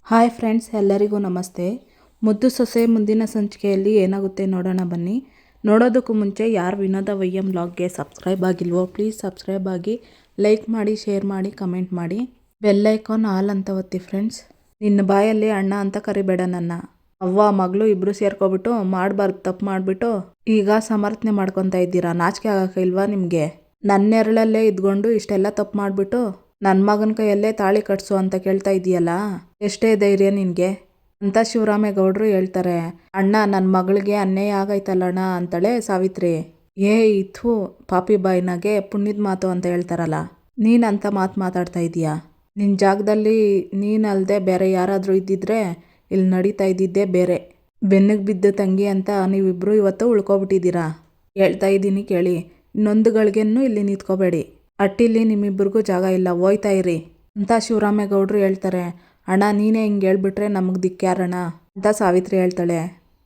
Hi friends, ಎಲ್ಲರಿಗೂ ನಮಸ್ತೆ. ಮುದ್ದು ಸೊಸೆ ಮುಂದಿನ ಸಂಚಿಕೆಯಲ್ಲಿ ಏನಾಗುತ್ತೆ ನೋಡೋಣ ಬನ್ನಿ. ನೋಡೋದಕ್ಕೂ ಮುಂಚೆ ಯಾರು ವಿನೋದ ವೈಎಂ ವ್ಲಾಗ್ಗೆ ಸಬ್ಸ್ಕ್ರೈಬ್ ಆಗಿಲ್ವೋ ಪ್ಲೀಸ್ ಸಬ್ಸ್ಕ್ರೈಬ್ ಆಗಿ, ಲೈಕ್ ಮಾಡಿ, ಶೇರ್ ಮಾಡಿ, ಕಮೆಂಟ್ ಮಾಡಿ, ಬೆಲ್ ಐಕಾನ್ ಆಲ್ ಅಂತ ಒತ್ತಿ ಫ್ರೆಂಡ್ಸ್. ನಿನ್ನ ಬಾಯಲ್ಲಿ ಅಣ್ಣ ಅಂತ ಕರಿಬೇಡ ನನ್ನ. ಅವ್ವ ಮಗಳು ಇಬ್ಬರು ಸೇರ್ಕೊಬಿಟ್ಟು ಮಾಡಬಾರ್ದು ತಪ್ಪು ಮಾಡಿಬಿಟ್ಟು ಈಗ ಸಮರ್ಥನೆ ಮಾಡ್ಕೊತಾ ಇದ್ದೀರಾ. ನಾಚಿಕೆ ಆಗಕ್ಕಿಲ್ವಾ ನಿಮಗೆ? ನನ್ನೆರಳಲ್ಲೇ ಇದ್ಕೊಂಡು ಇಷ್ಟೆಲ್ಲ ತಪ್ಪು ಮಾಡಿಬಿಟ್ಟು ನನ್ನ ಮಗನ ಕೈಯಲ್ಲೇ ತಾಳಿ ಕಟ್ಸು ಅಂತ ಕೇಳ್ತಾ ಇದೆಯಲ್ಲ, ಎಷ್ಟೇ ಧೈರ್ಯ ನಿನಗೆ ಅಂತ ಶಿವರಾಮೇಗೌಡರು ಹೇಳ್ತಾರೆ. ಅಣ್ಣ, ನನ್ನ ಮಗಳಿಗೆ ಅನ್ಯಾಯ ಆಗೈತಲ್ಲಣ್ಣ ಅಂತಾಳೆ ಸಾವಿತ್ರಿ. ಇಥು ಪಾಪಿ ಬಾಯಿನಾಗೆ ಪುಣ್ಯದ ಮಾತು ಅಂತ ಹೇಳ್ತಾರಲ್ಲ, ನೀನಂತ ಮಾತಾಡ್ತಾ ಇದೀಯಾ? ನಿನ್ನ ಜಾಗದಲ್ಲಿ ನೀನಲ್ಲದೆ ಬೇರೆ ಯಾರಾದರೂ ಇದ್ದಿದ್ರೆ ಇಲ್ಲಿ ನಡೀತಾ ಇದ್ದಿದ್ದೇ ಬೇರೆ. ಬೆನ್ನಿಗೆ ಬಿದ್ದು ತಂಗಿ ಅಂತ ನೀವಿಬ್ಬರು ಇವತ್ತು ಉಳ್ಕೊಬಿಟ್ಟಿದ್ದೀರಾ. ಹೇಳ್ತಾ ಇದ್ದೀನಿ ಕೇಳಿ, ಇನ್ನೊಂದು ಗಳಿಗೆನೂ ಇಲ್ಲಿ ನಿಂತ್ಕೋಬೇಡಿ. ಅಟ್ಟಿಲಿ ನಿಮ್ಮಿಬ್ಬರಿಗೂ ಜಾಗ ಇಲ್ಲ, ಹೋಯ್ತಾ ಇರಿ ಅಂತ ಶಿವರಾಮೇಗೌಡರು ಹೇಳ್ತಾರೆ. ಅಣ್ಣ, ನೀನೇ ಹಿಂಗೆ ಹೇಳ್ಬಿಟ್ರೆ ನಮಗೆ ದಿಕ್ಕ್ಯಾರಣ್ಣ ಅಂತ ಸಾವಿತ್ರಿ ಹೇಳ್ತಾಳೆ.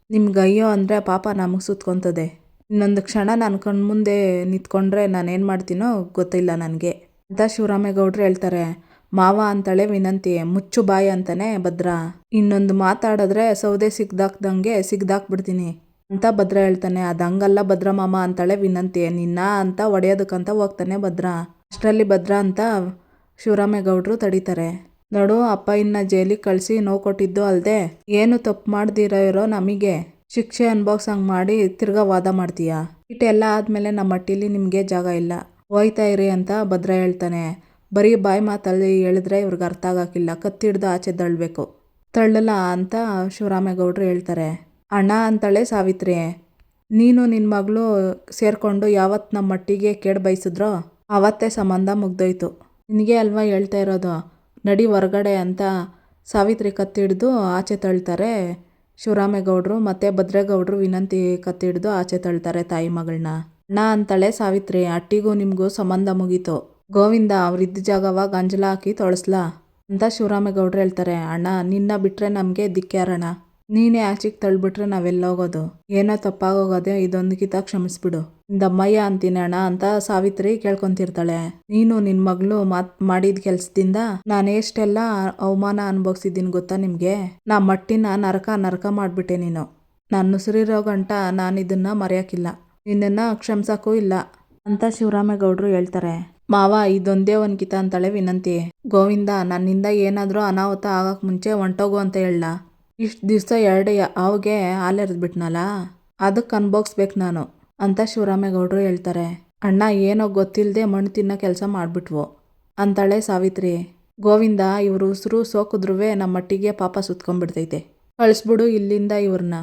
ನಿಮ್ಗೆ ಅಯ್ಯೋ ಅಂದರೆ ಪಾಪ ನಮಗೆ ಸುತ್ಕೊತದೆ. ಇನ್ನೊಂದು ಕ್ಷಣ ನನ್ನ ಕಣ್ಮುಂದೆ ನಿಂತ್ಕೊಂಡ್ರೆ ನಾನೇನು ಮಾಡ್ತೀನೋ ಗೊತ್ತಿಲ್ಲ ನನಗೆ ಅಂತ ಶಿವರಾಮೇಗೌಡರು ಹೇಳ್ತಾರೆ. ಮಾವ ಅಂತಾಳೆ ವಿನಂತಿ. ಮುಚ್ಚು ಬಾಯಿ ಅಂತಾನೆ ಭದ್ರ. ಇನ್ನೊಂದು ಮಾತಾಡಿದ್ರೆ ಸೌದೆ ಸಿಗ್ದಾಕ್ಬಿಡ್ತೀನಿ ಅಂತ ಭದ್ರ ಹೇಳ್ತಾನೆ. ಅದು ಹಂಗಲ್ಲ ಭದ್ರ ಮಾಮ ಅಂತಾಳೆ ವಿನಂತಿ. ನಿನ್ನ ಅಂತ ಹೊಡೆಯೋದಕ್ಕಂತ ಹೋಗ್ತಾನೆ ಭದ್ರ. ಅಷ್ಟರಲ್ಲಿ ಭದ್ರ ಅಂತ ಶಿವರಾಮೇಗೌಡರು ತಡೀತಾರೆ. ನೋಡು, ಅಪ್ಪ ಇನ್ನ ಜೈಲಿಗೆ ಕಳಿಸಿ ನೋವು ಕೊಟ್ಟಿದ್ದು ಅಲ್ಲದೆ ಏನು ತಪ್ಪು ಮಾಡ್ದಿರೋ ನಮಗೆ ಶಿಕ್ಷೆ ಅನ್ಭವ್ಸಂಗೆ ಮಾಡಿ ತಿರ್ಗಾ ವಾದ ಮಾಡ್ತೀಯಾ? ಇಟ್ಟೆಲ್ಲ ಆದಮೇಲೆ ನಮ್ಮ ಮಟ್ಟಿಲಿ ನಿಮಗೆ ಜಾಗ ಇಲ್ಲ, ಹೋಯ್ತಾ ಇರಿ ಅಂತ ಭದ್ರ ಹೇಳ್ತಾನೆ. ಬರೀ ಬಾಯಿ ಮಾತಲ್ಲಿ ಹೇಳಿದ್ರೆ ಇವ್ರಿಗೆ ಅರ್ಥ ಆಗೋಕ್ಕಿಲ್ಲ, ಕತ್ತಿಡ್ದು ಆಚೆ ತಳ್ಳಬೇಕು. ತಳ್ಳಲ್ಲ ಅಂತ ಶಿವರಾಮೇಗೌಡರು ಹೇಳ್ತಾರೆ. ಅಣ್ಣ ಅಂತಾಳೆ ಸಾವಿತ್ರಿ. ನೀನು ನಿನ್ನ ಮಗಳು ಸೇರಿಕೊಂಡು ಯಾವತ್ತು ನಮ್ಮ ಮಟ್ಟಿಗೆ ಕೇಡು ಬಯಸಿದ್ರೋ ಆವತ್ತೇ ಸಂಬಂಧ ಮುಗ್ದೋಯ್ತು. ನಿನಗೆ ಅಲ್ವಾ ಹೇಳ್ತಾ ಇರೋದು, ನಡಿ ಹೊರಗಡೆ ಅಂತ ಸಾವಿತ್ರಿ ಕತ್ತಿಡ್ದು ಆಚೆ ತಳ್ತಾರೆ ಶಿವರಾಮೇಗೌಡರು. ಮತ್ತು ಭದ್ರೇಗೌಡರು ವಿನಂತಿ ಕತ್ತಿಡ್ದು ಆಚೆ ತಳ್ತಾರೆ ತಾಯಿ ಮಗಳನ್ನ. ಅಣ್ಣ ಅಂತಾಳೆ ಸಾವಿತ್ರಿ. ಅಟ್ಟಿಗೂ ನಿಮಗೂ ಸಂಬಂಧ ಮುಗೀತು. ಗೋವಿಂದ ಅವ್ರಿದ್ದ ಜಾಗವ ಗಂಜಲ ಹಾಕಿ ತೊಳಸ್ಲಾ ಅಂತ ಶಿವರಾಮೇಗೌಡರು ಹೇಳ್ತಾರೆ. ಅಣ್ಣ, ನಿನ್ನ ಬಿಟ್ಟರೆ ನಮಗೆ ದಿಕ್ಕ್ಯಾರಣ್ಣ. ನೀನೇ ಆಚೆಗೆ ತಳ್ಳಿಬಿಟ್ರೆ ನಾವೆಲ್ಲೋಗೋದು? ಏನೋ ತಪ್ಪಾಗೋಗೋದೆ, ಇದೊಂದು ಕಿತ ಕ್ಷಮಿಸ್ಬಿಡು. ಇಂದಮ್ಮಯ್ಯ ಅಂತೀನಿ ಅಣ್ಣ ಅಂತ ಸಾವಿತ್ರಿ ಕೇಳ್ಕೊತಿರ್ತಾಳೆ. ನೀನು ನಿನ್ನ ಮಗಳು ಮಾಡಿದ ಕೆಲಸದಿಂದ ನಾನು ಎಷ್ಟೆಲ್ಲ ಅವಮಾನ ಅನುಭವಿಸಿದ್ದೀನಿ ಗೊತ್ತಾ ನಿಮಗೆ? ನಾ ಮಟ್ಟಿನ ನರಕ ಮಾಡಿಬಿಟ್ಟೆ ನೀನು. ನನ್ನ ಉಸಿರಿರೋ ಗಂಟ ನಾನು ಇದನ್ನ ಮರೆಯೋಕ್ಕಿಲ್ಲ, ನಿನ್ನನ್ನು ಕ್ಷಮಿಸೋಕ್ಕೂ ಇಲ್ಲ ಅಂತ ಶಿವರಾಮೇಗೌಡರು ಹೇಳ್ತಾರೆ. ಮಾವ, ಇದೊಂದೇ ಒಂದ್ಕಿತ ಅಂತಾಳೆ ವಿನಂತಿ. ಗೋವಿಂದ, ನನ್ನಿಂದ ಏನಾದರೂ ಅನಾಹುತ ಆಗಕ್ಕೆ ಮುಂಚೆ ಹೊಂಟೋಗು ಅಂತ ಹೇಳ. ಇಷ್ಟು ದಿವಸ ಎರಡು ಅವಿಗೆ ಹಾಲೆರೆದ್ಬಿಟ್ನಲ್ಲ, ಅದಕ್ಕೆ ಅನ್ಭೋಗಿಸ್ಬೇಕು ನಾನು ಅಂತ ಶಿವರಾಮೇಗೌಡರು ಹೇಳ್ತಾರೆ. ಅಣ್ಣ, ಏನೋ ಗೊತ್ತಿಲ್ಲದೆ ಮಣ್ಣು ತಿನ್ನೋ ಕೆಲಸ ಮಾಡಿಬಿಟ್ವು ಅಂತಾಳೆ ಸಾವಿತ್ರಿ. ಗೋವಿಂದ, ಇವರು ಉಸಿರು ಸೋಕಿದ್ರೂ ನಮ್ಮ ಮಟ್ಟಿಗೆ ಪಾಪ ಸುತ್ಕೊಂಡ್ಬಿಡ್ತೈತೆ. ಕಳಿಸ್ಬಿಡು ಇಲ್ಲಿಂದ ಇವ್ರನ್ನ.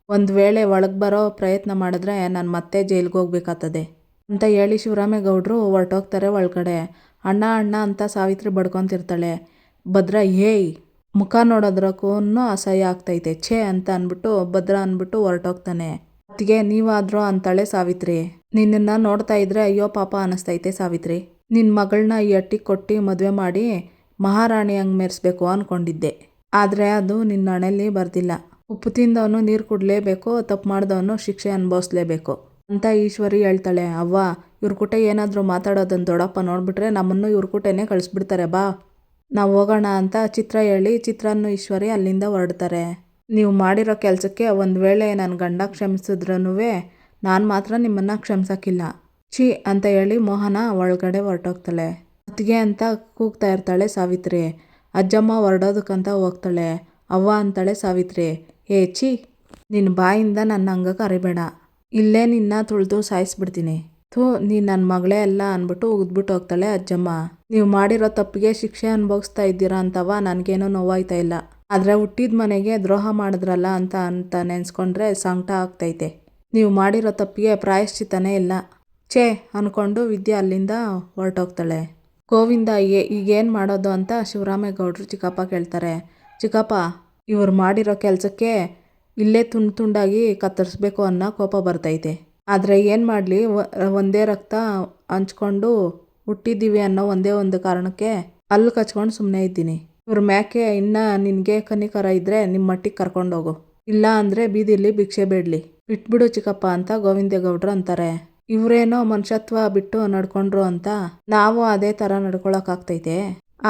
ಒಂದು ವೇಳೆ ಒಳಗೆ ಬರೋ ಪ್ರಯತ್ನ ಮಾಡಿದ್ರೆ ನಾನು ಮತ್ತೆ ಜೈಲಿಗೆ ಹೋಗ್ಬೇಕಾಗ್ತದೆ ಅಂತ ಹೇಳಿ ಶಿವರಾಮೇಗೌಡರು ಹೊರಟೋಗ್ತಾರೆ ಒಳಗಡೆ. ಅಣ್ಣ ಅಣ್ಣ ಅಂತ ಸಾವಿತ್ರಿ ಬಡ್ಕೊತಿರ್ತಾಳೆ. ಭದ್ರ ಮುಖ ನೋಡೋದ್ರಕ್ಕೂ ಅಸಹ್ಯ ಆಗ್ತೈತೆ, ಛೇ ಅಂತ ಅಂದ್ಬಿಟ್ಟು ಭದ್ರ ಅಂದ್ಬಿಟ್ಟು ಹೊರಟೋಗ್ತಾನೆ. ಅತ್ತಿಗೆ, ನೀವಾದ್ರೂ ಅಂತಾಳೆ ಸಾವಿತ್ರಿ. ನಿನ್ನನ್ನು ನೋಡ್ತಾ ಇದ್ರೆ ಅಯ್ಯೋ ಪಾಪ ಅನ್ನಿಸ್ತೈತೆ ಸಾವಿತ್ರಿ. ನಿನ್ನ ಮಗಳನ್ನ ಈ ಅಟ್ಟಿಗೆ ಕೊಟ್ಟು ಮದುವೆ ಮಾಡಿ ಮಹಾರಾಣಿ ಹಂಗೆ ಮೆರೆಸ್ಬೇಕು ಅಂದ್ಕೊಂಡಿದ್ದೆ. ಆದರೆ ಅದು ನಿನ್ನ ಹಣೆಯಲ್ಲಿ ಬರ್ದಿಲ್ಲ. ಉಪ್ಪು ತಿಂದವನು ನೀರು ಕುಡಲೇಬೇಕು, ತಪ್ಪು ಮಾಡಿದವನು ಶಿಕ್ಷೆ ಅನುಭವಿಸ್ಲೇಬೇಕು ಅಂತ ಈಶ್ವರಿ ಹೇಳ್ತಾಳೆ. ಅವ್ವ, ಇವ್ರ ಕೂಟ ಏನಾದರೂ ಮಾತಾಡೋದನ್ನು ದೊಡ್ಡಪ್ಪ ನೋಡ್ಬಿಟ್ರೆ ನಮ್ಮನ್ನು ಇವ್ರ ಕೂಟನೇ ಕಳಿಸ್ಬಿಡ್ತಾರೆ, ಬಾ ನಾವು ಹೋಗೋಣ ಅಂತ ಚಿತ್ರ ಹೇಳಿ ಚಿತ್ರನ್ನು ಈಶ್ವರಿ ಅಲ್ಲಿಂದ ಹೊರಡ್ತಾರೆ. ನೀವು ಮಾಡಿರೋ ಕೆಲಸಕ್ಕೆ ಒಂದು ವೇಳೆ ನನ್ನ ಗಂಡ ಕ್ಷಮಿಸಿದ್ರೂ ನಾನು ಮಾತ್ರ ನಿಮ್ಮನ್ನು ಕ್ಷಮಿಸೋಕ್ಕಿಲ್ಲ, ಛೀ ಅಂತ ಹೇಳಿ ಮೋಹನ ಒಳಗಡೆ ಹೊರಟೋಗ್ತಾಳೆ. ಅತ್ತಿಗೆ ಅಂತ ಕೂಗ್ತಾ ಇರ್ತಾಳೆ ಸಾವಿತ್ರಿ. ಅಜ್ಜಮ್ಮ ಹೊರಡೋದಕ್ಕಂತ ಹೋಗ್ತಾಳೆ. ಅವ್ವ ಅಂತಾಳೆ ಸಾವಿತ್ರಿ. ಛೀ, ನಿನ್ನ ಬಾಯಿಂದ ನನ್ನ ಹಂಗಕ್ಕೆ ಅರಿಬೇಡ, ಇಲ್ಲೇ ನಿನ್ನ ತುಳಿದು ಸಾಯಿಸ್ಬಿಡ್ತೀನಿ. ನೀನು ನನ್ನ ಮಗಳೇ ಅಲ್ಲ ಅಂದ್ಬಿಟ್ಟು ಉಗ್ದ್ಬಿಟ್ಟು ಹೋಗ್ತಾಳೆ ಅಜ್ಜಮ್ಮ. ನೀವು ಮಾಡಿರೋ ತಪ್ಪಿಗೆ ಶಿಕ್ಷೆ ಅನುಭವಿಸ್ತಾ ಇದ್ದೀರಾ ಅಂತವ ನನಗೇನೋ ನೋವಾಯ್ತಾ ಇಲ್ಲ, ಆದರೆ ಹುಟ್ಟಿದ ಮನೆಗೆ ದ್ರೋಹ ಮಾಡಿದ್ರಲ್ಲ ಅಂತ ನೆನೆಸ್ಕೊಂಡ್ರೆ ಸಂಕಟ ಆಗ್ತೈತೆ. ನೀವು ಮಾಡಿರೋ ತಪ್ಪಿಗೆ ಪ್ರಾಯಶ್ಚಿತ್ತನೇ ಇಲ್ಲ, ಛೇ ಅಂದ್ಕೊಂಡು ವಿದ್ಯೆ ಅಲ್ಲಿಂದ ಹೊರಟೋಗ್ತಾಳೆ. ಗೋವಿಂದ, ಈಗೇನು ಮಾಡೋದು ಅಂತ ಶಿವರಾಮೇಗೌಡರು ಚಿಕ್ಕಪ್ಪ ಕೇಳ್ತಾರೆ. ಚಿಕ್ಕಪ್ಪ, ಇವ್ರು ಮಾಡಿರೋ ಕೆಲಸಕ್ಕೆ ಇಲ್ಲೇ ತುಂಡಾಗಿ ಕತ್ತರಿಸ್ಬೇಕು ಅನ್ನೋ ಕೋಪ ಬರ್ತೈತೆ. ಆದರೆ ಏನು ಮಾಡಲಿ, ಒಂದೇ ರಕ್ತ ಹಂಚ್ಕೊಂಡು ಹುಟ್ಟಿದ್ದೀವಿ ಅನ್ನೋ ಒಂದೇ ಒಂದು ಕಾರಣಕ್ಕೆ ಅಲ್ಲಿ ಕಚ್ಕೊಂಡು ಸುಮ್ಮನೆ ಇದ್ದೀನಿ. ಇವ್ರ ಮ್ಯಾಕೆ ಇನ್ನು ನಿನಗೆ ಕನಿಕರ ಇದ್ದರೆ ನಿಮ್ಮ ಮಟ್ಟಿಗೆ ಕರ್ಕೊಂಡೋಗು, ಇಲ್ಲ ಅಂದರೆ ಬೀದಿಲಿ ಭಿಕ್ಷೆ ಬೇಡಲಿ, ಬಿಟ್ಬಿಡು ಚಿಕ್ಕಪ್ಪ ಅಂತ ಗೋವಿಂದೇಗೌಡರು ಅಂತಾರೆ. ಇವರೇನೋ ಮನುಷ್ಯತ್ವ ಬಿಟ್ಟು ನಡ್ಕೊಂಡ್ರು ಅಂತ ನಾವು ಅದೇ ಥರ ನಡ್ಕೊಳಕ್ಕಾಗ್ತೈತೆ?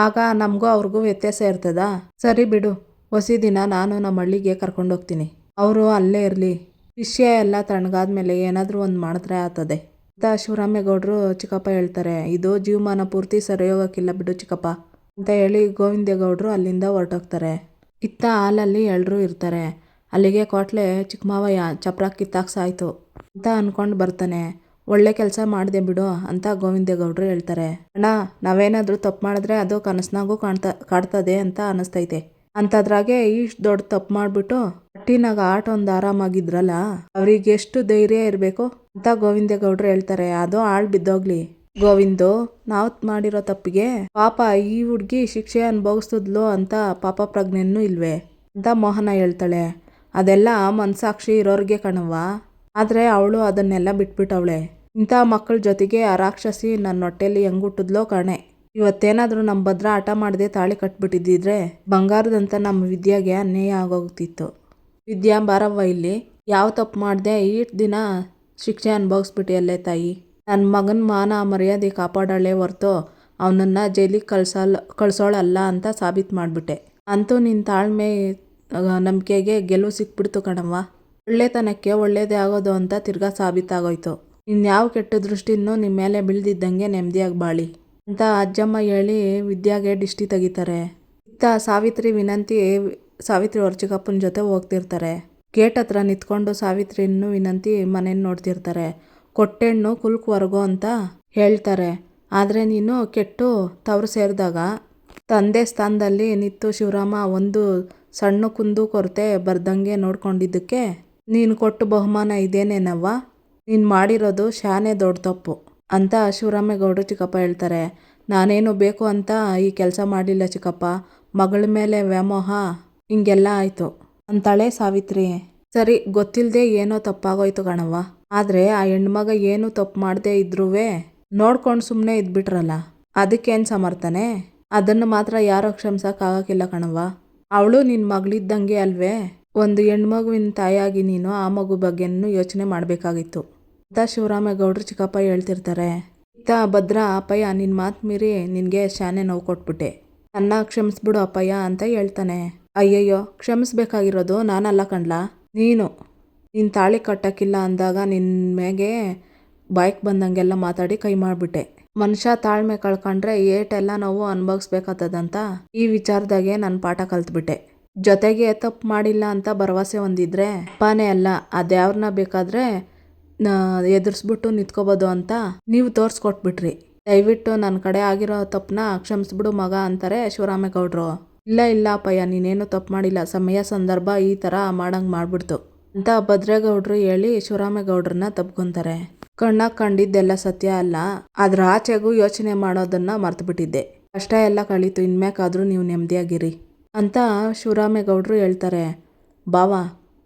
ಆಗ ನಮಗೂ ಅವ್ರಿಗೂ ವ್ಯತ್ಯಾಸ ಇರ್ತದ? ಸರಿ ಬಿಡು, ಹೊಸಿ ದಿನ ನಾನು ನಮ್ಮ ಹಳ್ಳಿಗೆ ಕರ್ಕೊಂಡೋಗ್ತೀನಿ. ಅವರು ಅಲ್ಲೇ ಇರಲಿ. ವಿಷಯ ಎಲ್ಲ ತಣ್ಣಗಾದ್ಮೇಲೆ ಏನಾದರೂ ಒಂದು ಮಾಡಿದ್ರೆ ಆಗ್ತದೆ ಅಂತ ಶಿವರಾಮೇಗೌಡರು ಚಿಕ್ಕಪ್ಪ ಹೇಳ್ತಾರೆ. ಇದು ಜೀವಮಾನ ಪೂರ್ತಿ ಸರಿ ಹೋಗೋಕ್ಕಿಲ್ಲ ಬಿಡು ಚಿಕ್ಕಪ್ಪ ಅಂತ ಹೇಳಿ ಗೋವಿಂದೇಗೌಡರು ಅಲ್ಲಿಂದ ಹೊರಟೋಗ್ತಾರೆ. ಇತ್ತ ಹಾಲಲ್ಲಿ ಎಲ್ಲರೂ ಇರ್ತಾರೆ. ಅಲ್ಲಿಗೆ ಕೋಟ್ಲೆ ಚಿಕ್ಕಮಾವಯ್ಯ ಚಪ್ರ ಕಿತ್ತಾಕ್ ಸಾಯ್ತು ಅಂತ ಅನ್ಕೊಂಡು ಬರ್ತಾನೆ. ಒಳ್ಳೆ ಕೆಲಸ ಮಾಡಿದೆ ಬಿಡು ಅಂತ ಗೋವಿಂದೇಗೌಡರು ಹೇಳ್ತಾರೆ. ಅಣ್ಣ, ನಾವೇನಾದರೂ ತಪ್ಪು ಮಾಡಿದ್ರೆ ಅದು ಕನಸ್ನಾಗೂ ಕಾಡ್ತದೆ ಅಂತ ಅನಿಸ್ತೈತೆ. ಅಂಥದ್ರಾಗೆ ಇಷ್ಟು ದೊಡ್ಡ ತಪ್ಪು ಮಾಡಿಬಿಟ್ಟು ಹಟ್ಟಿನಾಗ ಒಂದು ಆರಾಮಾಗಿದ್ರಲ್ಲ, ಅವ್ರಿಗೆ ಎಷ್ಟು ಧೈರ್ಯ ಇರಬೇಕು ಅಂತ ಗೋವಿಂದೇಗೌಡರು ಹೇಳ್ತಾರೆ. ಅದು ಆಳ್ ಬಿದ್ದೋಗ್ಲಿ ಗೋವಿಂದು, ನಾವು ಮಾಡಿರೋ ತಪ್ಪಿಗೆ ಪಾಪ ಈ ಹುಡುಗಿ ಶಿಕ್ಷೆ ಅನುಭವಿಸ್ತದ್ಲು ಅಂತ ಪಾಪ ಪ್ರಜ್ಞೆನೂ ಇಲ್ವೇ ಅಂತ ಮೋಹನ ಹೇಳ್ತಾಳೆ. ಅದೆಲ್ಲ ಮನಸಾಕ್ಷಿ ಇರೋರಿಗೆ ಕಣವ್ವ, ಆದರೆ ಅವಳು ಅದನ್ನೆಲ್ಲ ಬಿಟ್ಬಿಟ್ಟವಳೆ. ಇಂಥ ಮಕ್ಕಳ ಜೊತೆಗೆ ಆ ರಾಕ್ಷಸಿ ನನ್ನ ಹೊಟ್ಟೆಲಿ ಹೆಂಗೆ ಹುಟ್ಟಿದ್ಲೋ ಕಣೆ. ಇವತ್ತೇನಾದರೂ ನಮ್ಮ ಭದ್ರ ಆಟ ಮಾಡದೆ ತಾಳಿ ಕಟ್ಬಿಟ್ಟಿದ್ದಿದ್ರೆ ಬಂಗಾರದಂತ ನಮ್ಮ ವಿದ್ಯಾಗೆ ಅನ್ಯಾಯ ಆಗೋಗ್ತಿತ್ತು. ವಿದ್ಯಾ, ಬಾರವ್ವ ಇಲ್ಲಿ. ಯಾವ ತಪ್ಪು ಮಾಡಿದೆ ಈಟ್ ದಿನ ಶಿಕ್ಷೆ ಅನುಭವಿಸ್ಬಿಟ್ಟಿಯಲ್ಲೇ ತಾಯಿ. ನನ್ನ ಮಗನ ಮಾನ ಮರ್ಯಾದೆ ಕಾಪಾಡೋಳೆ ಹೊರ್ತು ಅವನನ್ನು ಜೈಲಿಗೆ ಕಳ್ಸೋಳಲ್ಲ ಅಂತ ಸಾಬೀತು ಮಾಡಿಬಿಟ್ಟೆ. ಅಂತೂ ನಿನ್ನ ತಾಳ್ಮೆ ನಂಬಿಕೆಗೆ ಗೆಲುವು ಸಿಕ್ಬಿಡ್ತು ಕಣವ್ವ. ಒಳ್ಳೆತನಕ್ಕೆ ಒಳ್ಳೇದೇ ಆಗೋದು ಅಂತ ತಿರ್ಗಾ ಸಾಬೀತಾಗೋಯ್ತು. ಇನ್ಯಾವ ಕೆಟ್ಟ ದೃಷ್ಟಿನೂ ನಿಮ್ಮ ಮೇಲೆ ಬೀಳ್ದಿದ್ದಂಗೆ ನೆಮ್ಮದಿಯಾಗಿ ಬಾಳಿ ಅಂತ ಅಜ್ಜಮ್ಮ ಹೇಳಿ ವಿದ್ಯಾಗೆ ದಿಷ್ಟಿ ತೆಗಿತಾರೆ. ಇತ್ತ ಸಾವಿತ್ರಿ ಅವ್ರ ಚಿಕ್ಕಪ್ಪನ ಜೊತೆ ಹೋಗ್ತಿರ್ತಾರೆ. ಗೇಟ್ ಹತ್ರ ನಿಂತ್ಕೊಂಡು ಸಾವಿತ್ರಿನೂ ವಿನಂತಿ ಮನೇನ ನೋಡ್ತಿರ್ತಾರೆ. ಕೊಟ್ಟೆಣ್ಣು ಕುಲ್ಕ್ ಹೊರಗೋ ಅಂತ ಹೇಳ್ತಾರೆ. ಆದರೆ ನೀನು ಕೆಟ್ಟು ತವರು ಸೇರಿದಾಗ ತಂದೆ ಸ್ಥಾನದಲ್ಲಿ ನಿಂತು ಶಿವರಾಮ ಒಂದು ಸಣ್ಣ ಕುಂದು ಕೊರತೆ ಬರ್ದಂಗೆ ನೋಡ್ಕೊಂಡಿದ್ದಕ್ಕೆ ನೀನು ಕೊಟ್ಟು ಬಹುಮಾನ ಇದೇನೇನವ್ವ? ನೀನು ಮಾಡಿರೋದು ಶಾನೆ ದೊಡ್ಡ ತಪ್ಪು ಅಂತ ಶಿವರಾಮೇಗೌಡರು ಚಿಕ್ಕಪ್ಪ ಹೇಳ್ತಾರೆ. ನಾನೇನು ಬೇಕು ಅಂತ ಈ ಕೆಲಸ ಮಾಡಲಿಲ್ಲ ಚಿಕ್ಕಪ್ಪ. ಮಗಳ ಮೇಲೆ ವ್ಯಾಮೋಹ ಹಿಂಗೆಲ್ಲ ಆಯಿತು ಅಂತಾಳೆ ಸಾವಿತ್ರಿ. ಸರಿ, ಗೊತ್ತಿಲ್ಲದೆ ಏನೋ ತಪ್ಪಾಗೋಯ್ತು ಕಣವ್ವ. ಆದರೆ ಆ ಹೆಣ್ಮಗ ಏನೂ ತಪ್ಪು ಮಾಡದೆ ಇದ್ರೂ ನೋಡ್ಕೊಂಡು ಸುಮ್ಮನೆ ಇದ್ಬಿಟ್ರಲ್ಲ, ಅದಕ್ಕೇನು ಸಮರ್ಥನೆ? ಅದನ್ನು ಮಾತ್ರ ಯಾರೋ ಕ್ಷಮಿಸೋಕ್ಕಾಗಕ್ಕಿಲ್ಲ ಕಣವ್ವ. ಅವಳು ನಿನ್ನ ಮಗಳಿದ್ದಂಗೆ ಅಲ್ವೇ? ಒಂದು ಹೆಣ್ಮಗುವಿನ ತಾಯಿಯಾಗಿ ನೀನು ಆ ಮಗು ಬಗ್ಗೆನೂ ಯೋಚನೆ ಮಾಡಬೇಕಾಗಿತ್ತು ಅಂತ ಶಿವರಾಮೇಗೌಡರು ಚಿಕ್ಕಪ್ಪ ಹೇಳ್ತಿರ್ತಾರೆ. ಇತ್ತ ಭದ್ರ, ಅಪ್ಪಯ್ಯ ನಿನ್ನ ಮಾತು ಮೀರಿ ನಿನಗೆ ಶಾನೆ ನೋವು ಕೊಟ್ಬಿಟ್ಟೆ, ನನ್ನ ಕ್ಷಮಿಸ್ಬಿಡು ಅಪ್ಪಯ್ಯ ಅಂತ ಹೇಳ್ತಾನೆ. ಅಯ್ಯಯ್ಯೋ, ಕ್ಷಮಿಸ್ಬೇಕಾಗಿರೋದು ನಾನಲ್ಲ ಕಣ್ಲಾ, ನೀನು ತಾಳಿ ಕಟ್ಟಕ್ಕಿಲ್ಲ ಅಂದಾಗ ನಿನ್ನ ಮೇಗೆ ಬಾಯ್ಗೆ ಬಂದಂಗೆಲ್ಲ ಮಾತಾಡಿ ಕೈ ಮಾಡಿಬಿಟ್ಟೆ. ಮನುಷ್ಯ ತಾಳ್ಮೆ ಕಳ್ಕೊಂಡ್ರೆ ಏಟೆಲ್ಲ ನೋವು ಅನುಭವಿಸ್ಬೇಕಾಗ್ತದಂತ ಈ ವಿಚಾರದಾಗೆ ನಾನು ಪಾಠ ಕಲ್ತ್ಬಿಟ್ಟೆ. ಜೊತೆಗೆ ತಪ್ಪು ಮಾಡಿಲ್ಲ ಅಂತ ಭರವಸೆ ಹೊಂದಿದ್ರೆ ಅಪ್ಪನೇ ಅಲ್ಲ, ಅದ್ಯಾವ್ರನ್ನ ಬೇಕಾದ್ರೆ ಎದುರಿಸ್ಬಿಟ್ಟು ನಿಂತ್ಕೋಬೋದು ಅಂತ ನೀವು ತೋರಿಸ್ಕೊಟ್ಬಿಟ್ರಿ. ದಯವಿಟ್ಟು ನನ್ನ ಕಡೆ ಆಗಿರೋ ತಪ್ಪನ್ನ ಕ್ಷಮಿಸ್ಬಿಡು ಮಗ ಅಂತಾರೆ ಶಿವರಾಮೇಗೌಡರು. ಇಲ್ಲ ಅಪ್ಪಯ್ಯ, ನೀನೇನು ತಪ್ಪು ಮಾಡಿಲ್ಲ, ಸಮಯ ಸಂದರ್ಭ ಈ ಥರ ಮಾಡಂಗೆ ಮಾಡ್ಬಿಡ್ತು ಅಂತ ಭದ್ರೇಗೌಡರು ಹೇಳಿ ಶಿವರಾಮೇಗೌಡ್ರನ್ನ ತಪ್ಕೊಂತಾರೆ. ಕಣ್ಣಾಗ ಕಂಡಿದ್ದೆಲ್ಲ ಸತ್ಯ ಅಲ್ಲ, ಅದ್ರ ಆಚೆಗೂ ಯೋಚನೆ ಮಾಡೋದನ್ನ ಮರ್ತುಬಿಟ್ಟಿದ್ದೆ. ಕಷ್ಟ ಎಲ್ಲ ಕಳೀತು, ಇನ್ಮ್ಯಾಕಾದ್ರೂ ನೀವು ನೆಮ್ಮದಿಯಾಗಿರಿ ಅಂತ ಶಿವರಾಮೇಗೌಡರು ಹೇಳ್ತಾರೆ. ಬಾವ,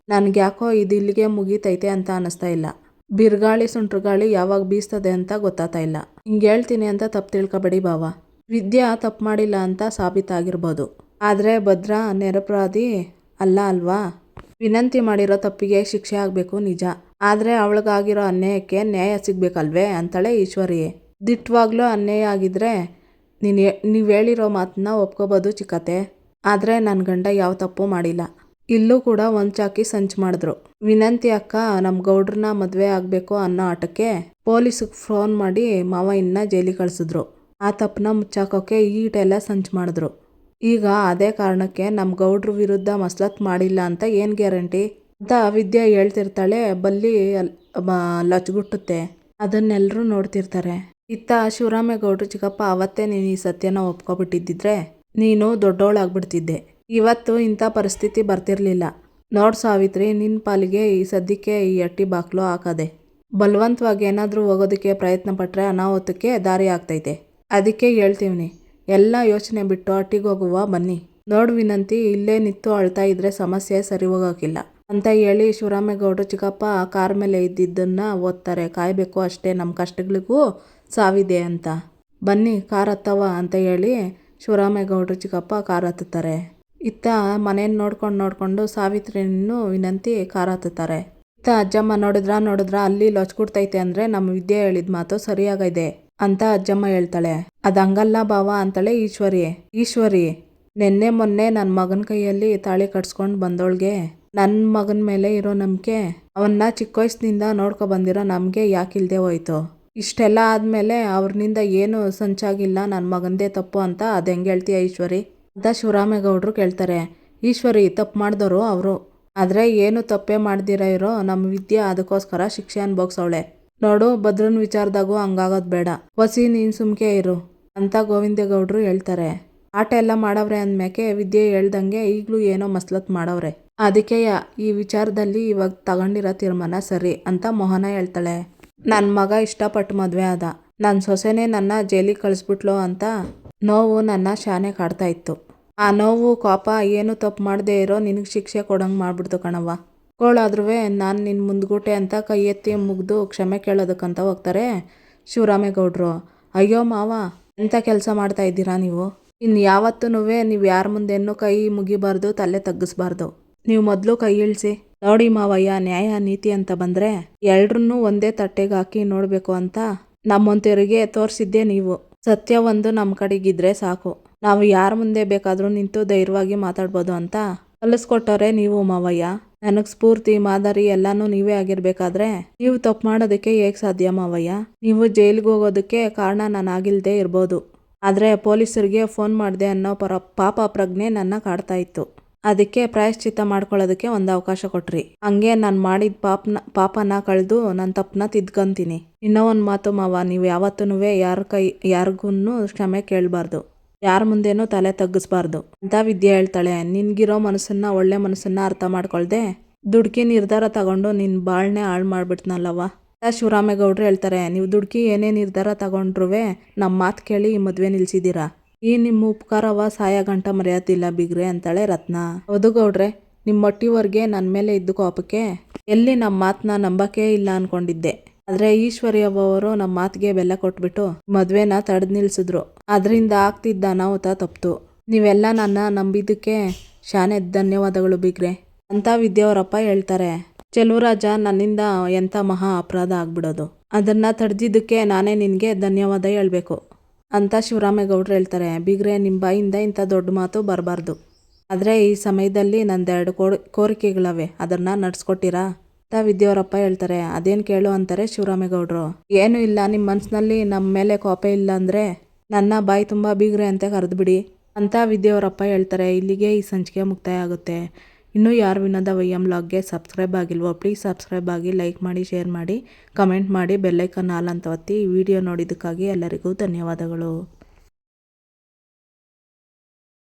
ನನಗೆ ಯಾಕೋ ಇದು ಇಲ್ಲಿಗೆ ಮುಗೀತೈತೆ ಅಂತ ಅನ್ನಿಸ್ತಾ ಇಲ್ಲ. ಬಿರುಗಾಳಿ ಸುಂಟ್ರಗಾಳಿ ಯಾವಾಗ ಬೀಸ್ತದೆ ಅಂತ ಗೊತ್ತಾಗ್ತಾ ಇಲ್ಲ. ಹಿಂಗೆ ಹೇಳ್ತೀನಿ ಅಂತ ತಪ್ಪು ತಿಳ್ಕೊಬೇಡಿ ಬಾವ. ವಿದ್ಯಾ ತಪ್ಪು ಮಾಡಿಲ್ಲ ಅಂತ ಸಾಬೀತಾಗಿರ್ಬೋದು, ಆದರೆ ಭದ್ರ ನಿರಪರಾಧಿ ಅಲ್ಲ ಅಲ್ವಾ? ವಿನಂತಿ ಮಾಡಿರೋ ತಪ್ಪಿಗೆ ಶಿಕ್ಷೆ ಆಗಬೇಕು ನಿಜ, ಆದರೆ ಅವಳಿಗಾಗಿರೋ ಅನ್ಯಾಯಕ್ಕೆ ನ್ಯಾಯ ಸಿಗ್ಬೇಕಲ್ವೇ ಅಂತಾಳೆ ಈಶ್ವರಿ. ದಿಟ್ಟವಾಗ್ಲೂ ಅನ್ಯಾಯ ಆಗಿದ್ರೆ ನೀವು ಹೇಳಿರೋ ಮಾತನ್ನ ಒಪ್ಕೋಬೋದು ಚಿಕ್ಕತೆ, ಆದರೆ ನನ್ನ ಗಂಡ ಯಾವ ತಪ್ಪು ಮಾಡಿಲ್ಲ. ಇಲ್ಲೂ ಕೂಡ ಒಂಚಾಕಿ ಸಂಚು ಮಾಡಿದ್ರು. ವಿನಂತಿ ಅಕ್ಕ ನಮ್ಮ ಗೌಡ್ರನ್ನ ಮದುವೆ ಆಗಬೇಕು ಅನ್ನೋ ಆಟಕ್ಕೆ ಪೊಲೀಸಿಗೆ ಫೋನ್ ಮಾಡಿ ಮಾವಯ್ಯನ ಜೈಲಿಗೆ ಕಳಿಸಿದ್ರು. ಆ ತಪ್ಪನ್ನ ಮುಚ್ಚಾಕೋಕೆ ಈಟೆಲ್ಲ ಸಂಚು ಮಾಡಿದ್ರು. ಈಗ ಅದೇ ಕಾರಣಕ್ಕೆ ನಮ್ಮ ಗೌಡ್ರ ವಿರುದ್ಧ ಮಸಲತ್ ಮಾಡಿಲ್ಲ ಅಂತ ಏನು ಗ್ಯಾರಂಟಿ ಅಂತ ವಿದ್ಯಾ ಹೇಳ್ತಿರ್ತಾಳೆ. ಬಲ್ಲಿ ಲಚ್ಗುಟ್ಟುತ್ತೆ. ಅದನ್ನೆಲ್ಲರೂ ನೋಡ್ತಿರ್ತಾರೆ. ಇತ್ತ ಶಿವರಾಮೇಗೌಡರು ಚಿಕ್ಕಪ್ಪ, ಅವತ್ತೇ ನೀನು ಈ ಸತ್ಯನ ಒಪ್ಕೊಬಿಟ್ಟಿದ್ದಿದ್ರೆ ನೀನು ದೊಡ್ಡವಳಾಗ್ಬಿಡ್ತಿದ್ದೆ. ಇವತ್ತು ಇಂಥ ಪರಿಸ್ಥಿತಿ ಬರ್ತಿರ್ಲಿಲ್ಲ. ನೋಡ್ ಸಾವಿತ್ರಿ, ನಿನ್ನ ಪಾಲಿಗೆ ಈ ಸದ್ಯಕ್ಕೆ ಈ ಅಟ್ಟಿ ಬಾಕ್ಲು ಹಾಕದೆ. ಬಲವಂತವಾಗಿ ಏನಾದರೂ ಹೋಗೋದಕ್ಕೆ ಪ್ರಯತ್ನ ಪಟ್ಟರೆ ಅನಾಹುತಕ್ಕೆ ದಾರಿ ಆಗ್ತೈತೆ. ಅದಕ್ಕೆ ಹೇಳ್ತೀವಿ, ಎಲ್ಲ ಯೋಚನೆ ಬಿಟ್ಟು ಅಟ್ಟಿಗೆ ಹೋಗುವ ಬನ್ನಿ. ನೋಡು ವಿನಂತಿ, ಇಲ್ಲೇ ನಿಂತು ಅಳ್ತಾ ಇದ್ರೆ ಸಮಸ್ಯೆ ಸರಿ ಹೋಗೋಕ್ಕಿಲ್ಲ ಅಂತ ಹೇಳಿ ಶಿವರಾಮೇಗೌಡರು ಚಿಕ್ಕಪ್ಪ ಕಾರ್ ಮೇಲೆ ಇದ್ದಿದ್ದನ್ನ ಓದ್ತಾರೆ. ಕಾಯಬೇಕು ಅಷ್ಟೇ, ನಮ್ಮ ಕಷ್ಟಗಳಿಗೂ ಸಾವಿದೆ ಅಂತ. ಬನ್ನಿ ಕಾರ್ ಹತ್ತವ ಅಂತ ಹೇಳಿ ಶಿವರಾಮೇಗೌಡರು ಚಿಕ್ಕಪ್ಪ ಕಾರ್ ಹತ್ತುತ್ತಾರೆ. ಇತ್ತ ಮನೇನ ನೋಡ್ಕೊಂಡು ಸಾವಿತ್ರಿನೂ ವಿನಂತಿ ಕಾರ್ ಹತ್ತುತ್ತಾರೆ. ಇತ್ತ ಅಜ್ಜಮ್ಮ ನೋಡಿದ್ರ ಅಲ್ಲಿ ಲೊಚ್ಕೊಡ್ತೈತೆ ಅಂದರೆ ನಮ್ಮ ವಿದ್ಯೆ ಹೇಳಿದ ಮಾತು ಸರಿಯಾಗಿದೆ ಅಂತ ಅಜ್ಜಮ್ಮ ಹೇಳ್ತಾಳೆ. ಅದು ಹಂಗಲ್ಲ ಬಾವ ಅಂತಾಳೆ ಈಶ್ವರಿ. ನೆನ್ನೆ ಮೊನ್ನೆ ನನ್ನ ಮಗನ ಕೈಯಲ್ಲಿ ತಾಳಿ ಕಟ್ಸ್ಕೊಂಡು ಬಂದೋಳ್ಗೆ ನನ್ನ ಮಗನ ಮೇಲೆ ಇರೋ ನಂಬಿಕೆ ಅವನ್ನ ಚಿಕ್ಕ ವಯಸ್ಸಿನಿಂದ ನೋಡ್ಕೊ ಬಂದಿರೋ ನಮಗೆ ಯಾಕಿಲ್ದೆ ಹೋಯ್ತು. ಇಷ್ಟೆಲ್ಲ ಆದಮೇಲೆ ಅವ್ರನಿಂದ ಏನು ಸಂಚಾಗಿಲ್ಲ, ನನ್ನ ಮಗಂದೇ ತಪ್ಪು ಅಂತ ಅದು ಹೆಂಗೆ ಹೇಳ್ತೀಯ ಈಶ್ವರಿ ಅಂತ ಶಿವರಾಮೇಗೌಡರು ಕೇಳ್ತಾರೆ. ಈಶ್ವರಿ ತಪ್ಪು ಮಾಡಿದವರು ಅವರು, ಆದರೆ ಏನು ತಪ್ಪೇ ಮಾಡ್ದಿರ ಇರೋ ನಮ್ಮ ವಿದ್ಯೆ ಅದಕ್ಕೋಸ್ಕರ ಶಿಕ್ಷೆ ಅನ್ಭೋಗ್ಸವಳೆ ನೋಡು. ಭದ್ರನ ವಿಚಾರದಾಗೂ ಹಂಗಾಗೋದು ಬೇಡ, ವಸಿ ನೀನು ಸುಮ್ಕೆ ಇರು ಅಂತ ಗೋವಿಂದೇಗೌಡರು ಹೇಳ್ತಾರೆ. ಆಟ ಎಲ್ಲ ಮಾಡವ್ರೆ ಅಂದ್ಮ್ಯಾಕೆ ವಿದ್ಯೆ ಹೇಳ್ದಂಗೆ ಈಗಲೂ ಏನೋ ಮಸ್ಲತ್ ಮಾಡವ್ರೆ, ಅದಕ್ಕೆಯ ಈ ವಿಚಾರದಲ್ಲಿ ಇವಾಗ ತಗೊಂಡಿರೋ ತೀರ್ಮಾನ ಸರಿ ಅಂತ ಮೋಹನ ಹೇಳ್ತಾಳೆ. ನನ್ನ ಮಗ ಇಷ್ಟಪಟ್ಟು ಮದುವೆ ಆದ, ನನ್ನ ಸೊಸೆನೇ ನನ್ನ ಜೈಲಿಗೆ ಕಳಿಸ್ಬಿಟ್ಲು ಅಂತ ನೋವು ನನ್ನ ಶಾನೆ ಕಾಡ್ತಾ ಇತ್ತು. ಆ ನೋವು ಕೋಪ ಏನು ತಪ್ಪು ಮಾಡದೇ ಇರೋ ನಿನಗೆ ಶಿಕ್ಷೆ ಕೊಡಂಗೆ ಮಾಡ್ಬಿಡ್ತು ಕಣವ್ವ. ಕೋಳಾದ್ರೂ ನಾನು ನಿನ್ನ ಮುಂದ್ಗುಟೆ ಅಂತ ಕೈ ಎತ್ತಿ ಮುಗ್ದು ಕ್ಷಮೆ ಕೇಳೋದಕ್ಕಂತ ಹೋಗ್ತಾರೆ ಶಿವರಾಮೇಗೌಡರು. ಅಯ್ಯೋ ಮಾವ, ಎಂಥ ಕೆಲಸ ಮಾಡ್ತಾ ಇದ್ದೀರಾ ನೀವು. ಇನ್ನು ಯಾವತ್ತೂ ನೀವು ಯಾರ ಮುಂದೆನೂ ಕೈ ಮುಗಿಬಾರ್ದು, ತಲೆ ತಗ್ಗಿಸ್ಬಾರ್ದು. ನೀವು ಮೊದಲು ಕೈ ಇಳಿಸಿ ನೋಡಿ ಮಾವಯ್ಯ. ನ್ಯಾಯ ನೀತಿ ಅಂತ ಬಂದರೆ ಎಲ್ರನ್ನೂ ಒಂದೇ ತಟ್ಟೆಗೆ ಹಾಕಿ ನೋಡಬೇಕು ಅಂತ ನಮ್ಮಂತವರಿಗೆ ತೋರಿಸಿದ್ದೆ ನೀವು. ಸತ್ಯ ಒಂದು ನಮ್ಮ ಕಡೆಗಿದ್ರೆ ಸಾಕು, ನಾವು ಯಾರ ಮುಂದೆ ಬೇಕಾದರೂ ನಿಂತು ಧೈರ್ಯವಾಗಿ ಮಾತಾಡ್ಬೋದು ಅಂತ ಕಲಿಸ್ಕೊಟ್ಟವ್ರೆ ನೀವು ಮಾವಯ್ಯ. ನನಗೆ ಸ್ಫೂರ್ತಿ ಮಾದರಿ ಎಲ್ಲನೂ ನೀವೇ ಆಗಿರ್ಬೇಕಾದ್ರೆ ನೀವು ತಪ್ಪು ಮಾಡೋದಕ್ಕೆ ಹೇಗೆ ಸಾಧ್ಯ ಮಾವಯ್ಯ. ನೀವು ಜೈಲಿಗೆ ಹೋಗೋದಕ್ಕೆ ಕಾರಣ ನಾನು ಆಗಿಲ್ಲದೆ ಇರ್ಬೋದು, ಆದರೆ ಪೊಲೀಸರಿಗೆ ಫೋನ್ ಮಾಡಿದೆ ಅನ್ನೋ ಪಾಪ ಪ್ರಜ್ಞೆ ನನ್ನ ಕಾಡ್ತಾ ಇತ್ತು. ಅದಕ್ಕೆ ಪ್ರಾಯಶ್ಚಿತ್ತ ಮಾಡ್ಕೊಳ್ಳೋದಕ್ಕೆ ಒಂದು ಅವಕಾಶ ಕೊಟ್ರಿ. ಹಂಗೆ ನಾನು ಮಾಡಿದ ಪಾಪನ ಕಳೆದು ನನ್ನ ತಪ್ಪನ್ನ ತಿದ್ಕೊಂತೀನಿ. ಇನ್ನೂ ಒಂದು ಮಾತು ಮಾವ, ನೀವು ಯಾವತ್ತೂ ಯಾರಿಗೂ ಕ್ಷಮೆ ಕೇಳಬಾರ್ದು, ಯಾರ ಮುಂದೇನೂ ತಲೆ ತಗ್ಗಿಸ್ಬಾರ್ದು ಅಂತ ವಿದ್ಯೆ ಹೇಳ್ತಾಳೆ. ನಿನ್ಗಿರೋ ಮನಸ್ಸನ್ನ, ಒಳ್ಳೆ ಮನಸ್ಸನ್ನ ಅರ್ಥ ಮಾಡ್ಕೊಳ್ದೆ ದುಡ್ಕಿ ನಿರ್ಧಾರ ತಗೊಂಡು ನಿನ್ನ ಬಾಳ್ನೆ ಹಾಳು ಮಾಡ್ಬಿಡ್ತನಲ್ಲವ್ವ ಅಂತ ಶಿವರಾಮೇಗೌಡರು ಹೇಳ್ತಾರೆ. ನೀವು ದುಡ್ಕಿ ಏನೇ ನಿರ್ಧಾರ ತಗೊಂಡ್ರೂ ನಮ್ಮ ಮಾತು ಕೇಳಿ ಈ ಮದುವೆ ನಿಲ್ಸಿದ್ದೀರಾ. ಈ ನಿಮ್ಮ ಉಪಕಾರವ ಸಾಯ ಗಂಟ ಮರೆಯೋದಿಲ್ಲ ಬಿಗ್ರೆ ಅಂತಾಳೆ ರತ್ನ. ಹೌದು ಗೌಡ್ರೆ, ನಿಮ್ಮ ಮೊಟ್ಟಿವರೆಗೆ ನನ್ನ ಮೇಲೆ ಇದ್ದು ಕೋಪಕ್ಕೆ ಎಲ್ಲಿ ನಮ್ಮ ಮಾತನ್ನ ನಂಬಕ್ಕೆ ಇಲ್ಲ ಅನ್ಕೊಂಡಿದ್ದೆ. ಆದರೆ ಈಶ್ವರಿಯವರು ನಮ್ಮ ಮಾತಿಗೆ ಬೆಲೆ ಕೊಟ್ಬಿಟ್ಟು ಮದುವೆನ ತಡೆದು ನಿಲ್ಸಿದ್ರು. ಅದರಿಂದ ಆಗ್ತಿದ್ದ ಅನಾಹುತ ತಪ್ಪಿತು. ನೀವೆಲ್ಲ ನನ್ನ ನಂಬಿದ್ದಕ್ಕೆ ಶಾನೆ ಧನ್ಯವಾದಗಳು ಬಿಗ್ರೆ ಅಂತ ವಿದ್ಯಾವರಪ್ಪ ಹೇಳ್ತಾರೆ. ಚೆಲುವರಾಜ, ನನ್ನಿಂದ ಎಂಥ ಮಹಾ ಅಪರಾಧ ಆಗ್ಬಿಡೋದು, ಅದನ್ನು ತಡೆದಿದ್ದಕ್ಕೆ ನಾನೇ ನಿನಗೆ ಧನ್ಯವಾದ ಹೇಳ್ಬೇಕು ಅಂತ ಶಿವರಾಮೇಗೌಡರು ಹೇಳ್ತಾರೆ. ಬಿಗ್ರೆ, ನಿಮ್ಮ ಬಾಯಿಂದ ಇಂಥ ದೊಡ್ಡ ಮಾತು ಬರಬಾರ್ದು, ಆದರೆ ಈ ಸಮಯದಲ್ಲಿ ನಂದೆರಡು ಕೋರಿಕೆಗಳವೆ, ಅದನ್ನು ನಡ್ಸ್ಕೊಟ್ಟಿರಾ ಅಂತ ವಿದ್ಯಾವರಪ್ಪ ಹೇಳ್ತಾರೆ. ಅದೇನು ಕೇಳು ಅಂತಾರೆ ಶಿವರಾಮೇಗೌಡರು. ಏನೂ ಇಲ್ಲ, ನಿಮ್ಮ ಮನಸ್ಸಿನಲ್ಲಿ ನಮ್ಮ ಮೇಲೆ ಕೋಪ ಇಲ್ಲ ಅಂದರೆ ನನ್ನ ಬಾಯಿ ತುಂಬ ಬಿಗ್ರೆ ಅಂತ ಕರೆದ್ಬಿಡಿ ಅಂತ ವಿದ್ಯಾವರಪ್ಪ ಹೇಳ್ತಾರೆ. ಇಲ್ಲಿಗೆ ಈ ಸಂಚಿಕೆ ಮುಕ್ತಾಯ ಆಗುತ್ತೆ. ಇನ್ನೂ ಯಾರು ವಿನೋದ ವೈಎಂ ವ್ಲಾಗ್ಗೆ ಸಬ್ಸ್ಕ್ರೈಬ್ ಆಗಿಲ್ವೋ ಪ್ಲೀಸ್ ಸಬ್ಸ್ಕ್ರೈಬ್ ಆಗಿ, ಲೈಕ್ ಮಾಡಿ, ಶೇರ್ ಮಾಡಿ, ಕಮೆಂಟ್ ಮಾಡಿ, ಬೆಲ್ಲೈಕನ್ ಆಲ್ ಅಂತ ಒತ್ತಿ. ಈ ವಿಡಿಯೋ ನೋಡಿದ್ದಕ್ಕಾಗಿ ಎಲ್ಲರಿಗೂ ಧನ್ಯವಾದಗಳು.